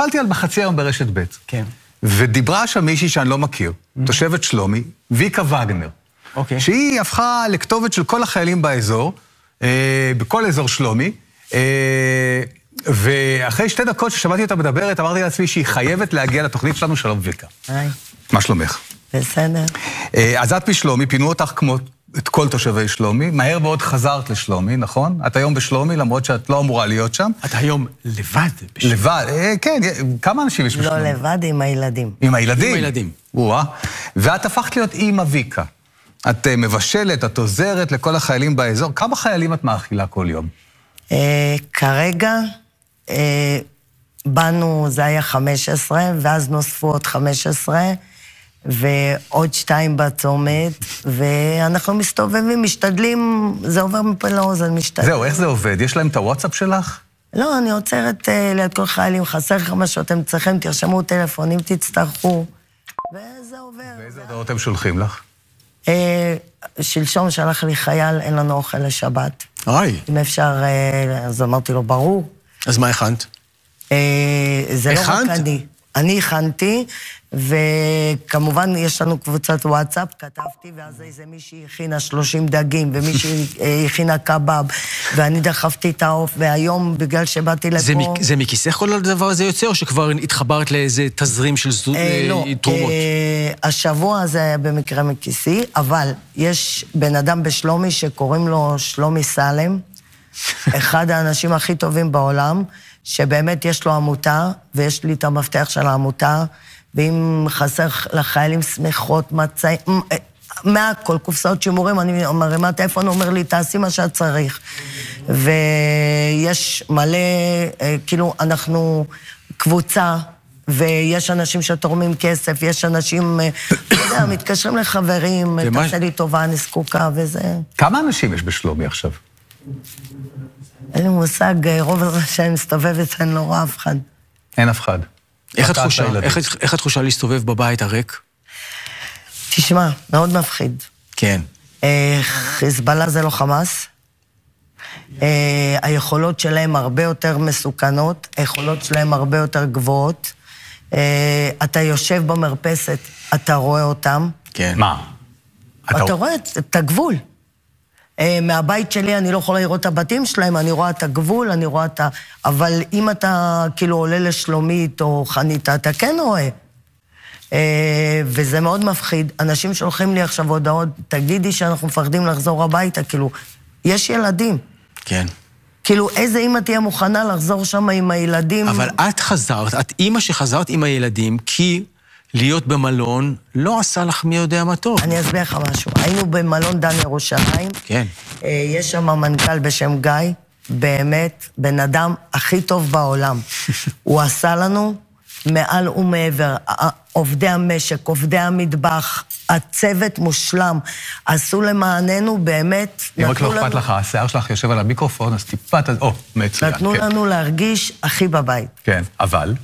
התחלתי על בחצי היום ברשת ב'. כן. ודיברה שם מישהי שאני לא מכיר, תושבת שלומי, ויקה וגנר. אוקיי. שהיא הפכה לכתובת של כל החיילים באזור, בכל אזור שלומי, ואחרי 2 דקות ששמעתי אותה מדברת, אמרתי לעצמי שהיא חייבת להגיע לתוכנית שלנו. שלום ויקה. היי. מה שלומך? בסדר. אז את משלומי, פינו אותך כמו את כל תושבי שלומי, מהר מאוד חזרת לשלומי, נכון? את היום בשלומי, למרות שאת לא אמורה להיות שם. את היום לבד בשלומי. לבד, כן, כמה אנשים יש בשלומי? לא לבד, עם הילדים. עם הילדים? עם הילדים. ואת הפכת להיות אימא ויקה. את מבשלת, את עוזרת לכל החיילים באזור. כמה חיילים את מאכילה כל יום? כרגע, באנו, זה היה 15, ואז נוספו עוד 15, ועוד 2 בצומת, ואנחנו מסתובבים, משתדלים, זה עובר מפה לאוזן, משתדלים. זהו, איך זה עובד? יש להם את הוואטסאפ שלך? לא, אני עוצרת ליד כל חיילים, חסר לך משהו, אתם צריכים, תרשמו טלפון, אם תצטרכו, וזה עובר. ואיזה הודעות הם שולחים לך? שלשום שלח לי חייל, אין לנו אוכל לשבת. אם אפשר, אז אמרתי לו, ברור. אז מה הכנת? זה לא רק אני. אני הכנתי, וכמובן יש לנו קבוצת וואטסאפ, כתבתי, ואז איזה מישהי הכינה 30 דגים, ומישהי הכינה קבב, ואני דחפתי את העוף, והיום, בגלל שבאתי לפה... זה מכיסך כל הדבר הזה יוצא, או שכבר התחברת לאיזה תזרים של תרומות? השבוע זה היה במקרה מכיסי, אבל יש בן אדם בשלומי שקוראים לו שלומי סלם, אחד האנשים הכי טובים בעולם, שבאמת יש לו עמותה, ויש לי את המפתח של העמותה, ואם חסר לחיילים שמחות, מצעים, מהכל, קופסאות שימורים, אני מרימה טלפון, אומר לי, תעשי מה שאת צריך. ויש מלא, כאילו, אנחנו קבוצה, ויש אנשים שתורמים כסף, יש אנשים, אתה יודע, מתקשרים לחברים, תעשה לי טובה, אני זקוקה, וזה... כמה אנשים יש בשלומי עכשיו? אין לי מושג, רוב הזמן שאני מסתובבת, אני לא רואה אף אחד. אין אף אחד. איך התחושה להסתובב בבית הריק? תשמע, מאוד מפחיד. כן. חיזבאללה זה לא חמאס. היכולות שלהם הרבה יותר מסוכנות, היכולות שלהם הרבה יותר גבוהות. אתה יושב במרפסת, אתה רואה אותם. כן. מה? אתה רואה את הגבול. מהבית שלי אני לא יכולה לראות את הבתים שלהם, אני רואה את הגבול, אני רואה את ה... אבל אם אתה כאילו עולה לשלומית או חניתה, אתה כן רואה. וזה מאוד מפחיד. אנשים שולחים לי עכשיו הודעות, תגידי שאנחנו מפחדים לחזור הביתה, כאילו, יש ילדים. כן. כאילו, איזה אמא תהיה מוכנה לחזור שם עם הילדים? אבל את חזרת, את אמא שחזרת עם הילדים, כי... להיות במלון לא עשה לך מי יודע מה טוב. אני אסביר לך משהו. היינו במלון דן ירושלים. כן. יש שם מנכ"ל בשם גיא, באמת, בן אדם הכי טוב בעולם. הוא עשה לנו מעל ומעבר. עובדי המשק, עובדי המטבח, הצוות מושלם. עשו למעננו באמת... אם רק לא אכפת לך, השיער שלך יושב על המיקרופון, אז טיפה... מצוין. נתנו לנו להרגיש הכי בבית. כן, אבל...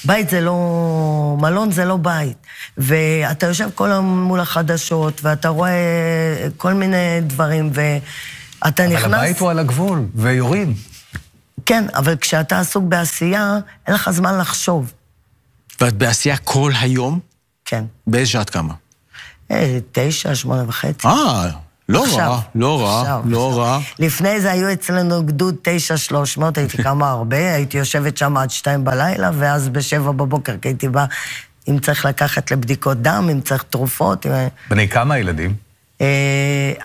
בית זה לא... מלון זה לא בית. ואתה יושב כל היום מול החדשות, ואתה רואה כל מיני דברים, ואתה נכנס... אבל הבית הוא על הגבול, ויורים. כן, אבל כשאתה עסוק בעשייה, אין לך זמן לחשוב. ואת בעשייה כל היום? כן. באיזה שעת כמה? 9, 8:30. לא רע, לא רע, לא רע. לפני זה היו אצלנו גדוד 9,300, הייתי כמה הרבה, הייתי יושבת שם עד 2 בלילה, ואז ב7 בבוקר, כי הייתי בא, אם צריך לקחת לבדיקות דם, אם צריך תרופות. בני כמה ילדים?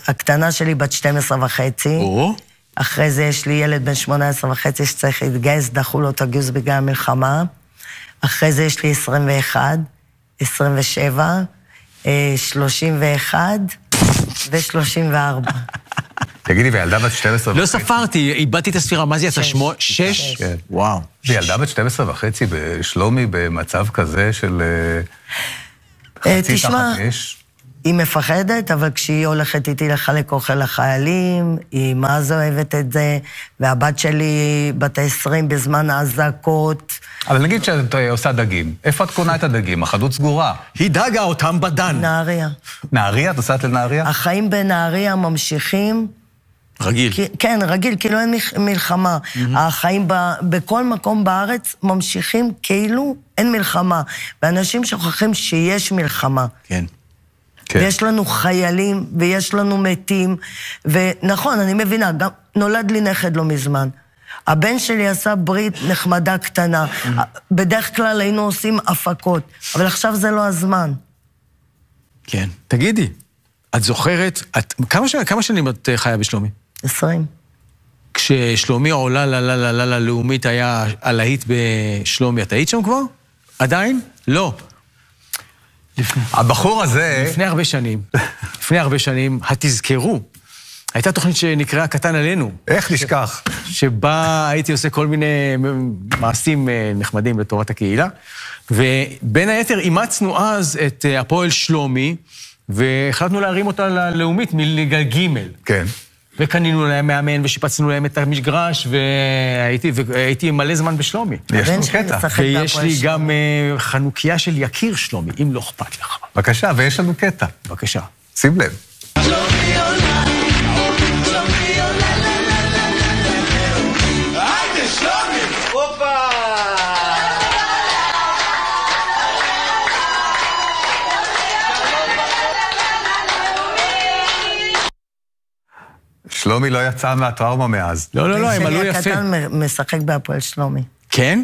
הקטנה שלי בת 12.5. אחרי זה יש לי ילד בן 18.5 שצריך להתגייס, דחו לו את הגיוס בגלל המלחמה. אחרי זה יש לי 21, 27, 31 ו-34. תגידי, וילדה בת 12 וחצי? לא ספרתי, איבדתי את הספירה, מה זה יצא? 6? כן. וואו. וילדה בת 12 וחצי בשלומי במצב כזה של חצי תחת אש? היא מפחדת, אבל כשהיא הולכת איתי לחלק אוכל לחיילים, היא מה זה אוהבת את זה, והבת שלי בת 20 בזמן האזעקות. אבל נגיד שאת עושה דגים, איפה את קונה את הדגים? החנות סגורה. היא דגה אותם בדן. נהריה. נהריה? את עושה את לנהריה? החיים בנהריה ממשיכים, רגיל. כן, רגיל, כאילו אין מלחמה. החיים בכל מקום בארץ ממשיכים כאילו אין מלחמה. ואנשים שוכחים שיש מלחמה. כן. ויש לנו חיילים, ויש לנו מתים, ונכון, אני מבינה, גם נולד לי נכד לא מזמן. הבן שלי עשה ברית נחמדה קטנה. בדרך כלל היינו עושים הפקות, אבל עכשיו זה לא הזמן. כן. תגידי, את זוכרת, כמה שנים את חיה בשלומי? 20. כששלומי עולה ללאומית היה הלהיט בשלומי, את היית שם כבר? עדיין? לא. הבחור הזה... לפני הרבה שנים, התזכרו, הייתה תוכנית שנקראה קטן עלינו. איך נשכח? שבה הייתי עושה כל מיני מעשים נחמדים לטובת הקהילה, ובין היתר אימצנו אז את הפועל שלומי, והחלטנו להרים אותה ללאומית מליגה ג'. כן. וקנינו להם מאמן ושיפצנו להם את המגרש, והייתי מלא זמן בשלומי. יש לנו קטע. ויש לי גם חנוכיה של יקיר שלומי, אם לא אכפת לך. בבקשה, ויש לנו קטע. בבקשה. שים לב. שלומי לא יצא מהטראומה מאז. לא, הם עלו יפה. שלי הקטן משחק בהפועל שלומי. כן?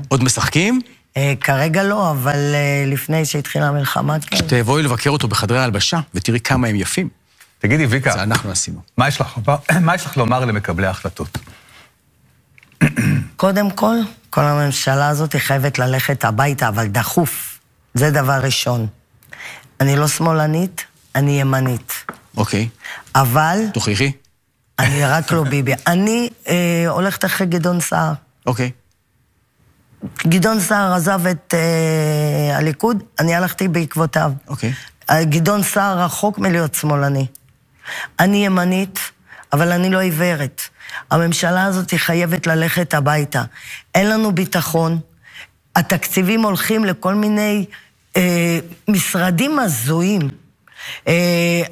עוד משחקים? כרגע לא, אבל לפני שהתחילה המלחמה, כן. שתבואי לבקר אותו בחדרי ההלבשה, ותראי כמה הם יפים. תגידי, ויקה. זה אנחנו עשינו. מה יש לך לומר למקבלי ההחלטות? קודם כל הממשלה הזאת היא חייבת ללכת הביתה, אבל דחוף. זה דבר ראשון. אני לא שמאלנית, אני ימנית. אוקיי. אבל... תוכיחי. אני רק לא ביבי. אני הולכת אחרי גדעון סער. אוקיי. גדעון סער עזב את הליכוד, אני הלכתי בעקבותיו. אוקיי. גדעון סער רחוק מלהיות שמאלני. אני ימנית, אבל אני לא עיוורת. הממשלה הזאת היא חייבת ללכת הביתה. אין לנו ביטחון. התקציבים הולכים לכל מיני משרדים הזויים.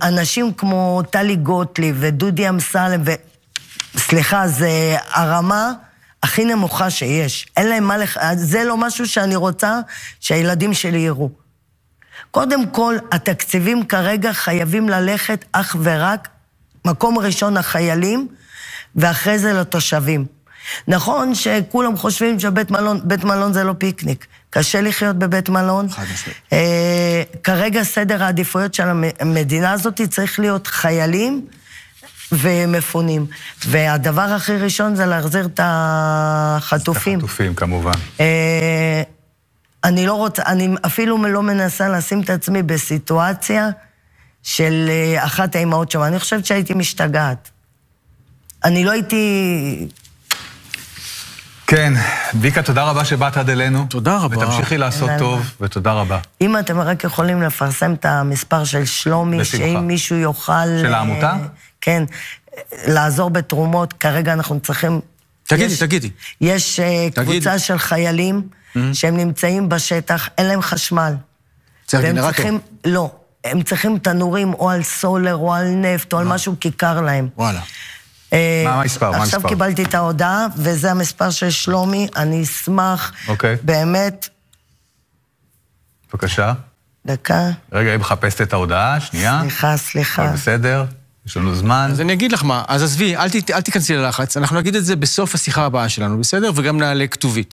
אנשים כמו טלי גוטליב ודודי אמסלם, סליחה, זה הרמה הכי נמוכה שיש. אין להם מה זה לא משהו שאני רוצה שהילדים שלי יראו. קודם כל, התקציבים כרגע חייבים ללכת אך ורק, מקום ראשון החיילים, ואחרי זה לתושבים. נכון שכולם חושבים שבית מלון זה לא פיקניק. קשה לחיות בבית מלון. כרגע סדר העדיפויות של המדינה הזאת צריך להיות חיילים ומפונים. והדבר הכי ראשון זה להחזיר את החטופים. את החטופים, כמובן. אני לא רוצה, אני אפילו לא מנסה לשים את עצמי בסיטואציה של אחת האימהות שם. אני חושבת שהייתי משתגעת. אני לא הייתי... כן, ויקה, תודה רבה שבאת עד אלינו. תודה רבה. ותמשיכי לעשות טוב, ותודה רבה. אם אתם רק יכולים לפרסם את המספר של שלומי, שאם מישהו יוכל... של העמותה? כן, לעזור בתרומות, כרגע אנחנו צריכים... תגידי. יש קבוצה של חיילים שהם נמצאים בשטח, אין להם חשמל. צריך גנרטור? לא, הם צריכים תנורים או על סולר או על נפט או על משהו כיכר להם. וואלה. מה המספר? עכשיו קיבלתי את ההודעה, וזה המספר של שלומי, אני אשמח, באמת. בבקשה. דקה. רגע, היא מחפשת את ההודעה, שנייה. סליחה. הכל בסדר, יש לנו זמן. אז אני אגיד לך מה, אז עזבי, אל תיכנסי ללחץ, אנחנו נגיד את זה בסוף השיחה הבאה שלנו, בסדר? וגם נעלה כתובית.